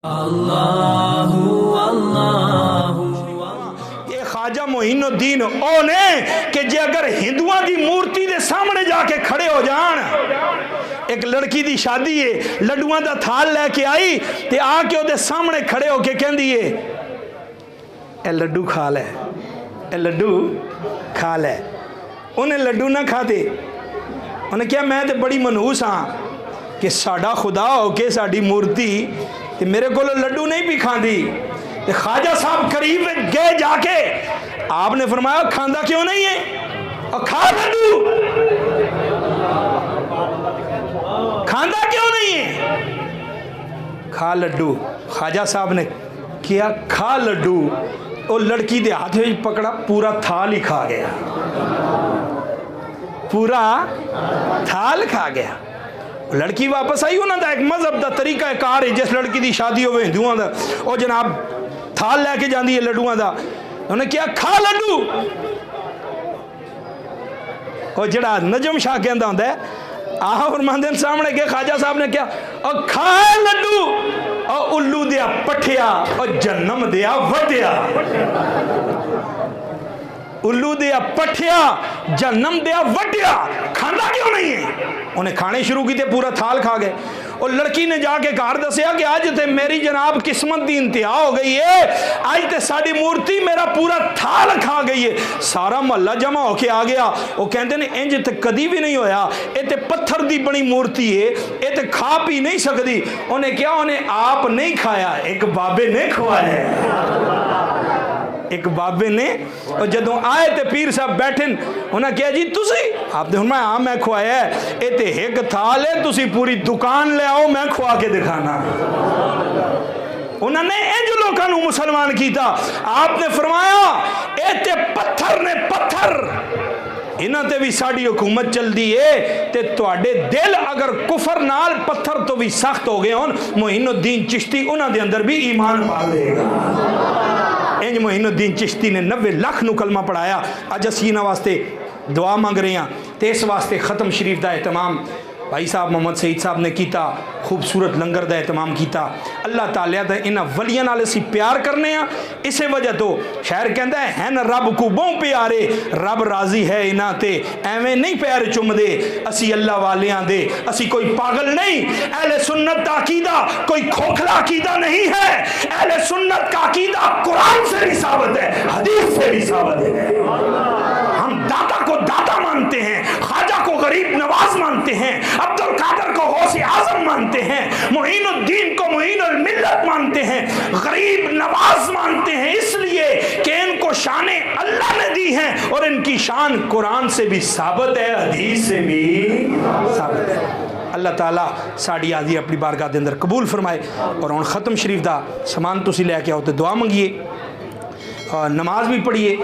یہ خواجہ معین الدین او نے کہ جے اگر ہندوؤں دی مورتی دے سامنے جا کے کھڑے ہو جان، ایک لڑکی دی شادی ہے، لڈوਆਂ دا تھال لے کے آئی تے آ کے او دے سامنے کھڑے ہو کے کہندی ہے اے لڈو کھا لے، اے لڈو کھا لے۔ انہیں لڈو نہ کھا دے، انہیں کیا میں تے بڑی منحوس ہاں کہ ساڈا خدا ہو کے ساڈی مورتی تے میرے کو لڈو نہیں بھی کھاندی۔ تے خواجہ صاحب قریب گئے جا کے آپ نے فرمایا کھاندا کیوں نہیں ہے اور کھا لڈو، کھاندا کیوں نہیں ہے، کھا لڈو۔ خواجہ صاحب نے کیا کھا لڈو، اور لڑکی دے ہاتھ میں پکڑا، پورا تھال ہی کھا گیا، پورا تھال کھا گیا۔ لڑکی واپس آئی، انہوں نے ایک مذہب دا طریقہ کار ہے، جس لڑکی دی شادی ہوئے ہندوؤں دا او جناب تھال لے کے جاندی ہے لڈوؤں دا، انہوں نے کیا کھا لڈو۔ اور جڑا نجم شاہ کہندہ ہوندہ ہے آہا فرماندن سامنے کے خواجہ صاحب نے کیا اور کھائے لڈو اور الو دیا پٹھیا اور جنم دیا وٹیا، الو دیا پٹھیا جنم دیا وٹیا، کھانا کیوں نہیں ہے؟ انہیں کھانے شروع کی تھے، پورا تھال کھا گئے۔ اور لڑکی نے جا کے گھر دسیا کہ آج تے میری جناب قسمت دی انتہا ہو گئی ہے، آج تے ساڑی مورتی میرا پورا تھال کھا گئی ہے۔ سارا محلہ جمع ہو کے آ گیا، وہ کہتے ہیں انج تے کدی بھی نہیں ہویا، اے تے پتھر دی بڑی مورتی ہے، اے تے کھا پی نہیں سکتی۔ انہیں کیا انہیں آپ نہیں کھایا، ایک بابے نے کھوایا ہے، ایک بابے نے۔ اور جدوں آئے تے پیر صاحب بیٹھن، انہیں کہا جی تسی؟ آپ نے فرمایا ہاں میں کھوایا ہے، اے تے ایک تھال ہے، تسی پوری دکان لے آؤ میں کھوا کے دکھانا۔ انہوں نے انج لوگوں نے مسلمان کیتا۔ آپ نے فرمایا اے تے پتھر نے پتھر، انہاں تے بھی ساڑی حکومت چل دی ہے تے تواڈے دل اگر کفر نال پتھر تو بھی سخت ہو گئے ہون، معین الدین چشتی انہاں دے اندر بھی ایمان پا لے گا۔ انج معین الدین چشتی نے 90 لاکھ نو کلمہ پڑھایا۔ اج اسی انہاں واسطے دعا مانگ رہے ہیں تے اس واسطے ختم شریف دا اہتمام بھائی صاحب محمد سعید صاحب نے کیتا، خوبصورت لنگر دا اہتمام کیتا۔ اللہ تعالیٰ دا انہاں ولیاں نال اسی پیار کرنے ہیں، اسے وجہ تو شاعر کہندا ہے ہیں نا رب کو بہوں پیارے، رب راضی ہے انہاں تے ایویں نہیں پیر چم دے، اسی اللہ والیاں دے، اسی کوئی پاگل نہیں۔ اہل سنت کا عقیدہ کوئی کھوکھلا عقیدہ نہیں ہے، اہل سنت کا عقیدہ قرآن سے بھی ثابت ہے، حدیث سے بھی ثابت ہے۔ ہم داتا کو داتا مانتے ہیں، خواجہ کو غریب نواز مانتے ہیں، عبد القادر کو غوث اعظم مانتے ہیں، معین الدین کو معین الملت مانتے ہیں، غریب نواز مانتے ہیں، اس لیے کہ ان کو شانیں اللہ نے دی ہیں اور ان کی شان قرآن سے بھی ثابت ہے، حدیث سے بھی ثابت ہے۔ اللہ تعالیٰ ساڑی آدھی اپنی بارگاہ دے اندر قبول فرمائے۔ اور ان ختم شریف دا سامان تسی لے کے آؤ تے دعا منگیے، نماز بھی پڑھیے۔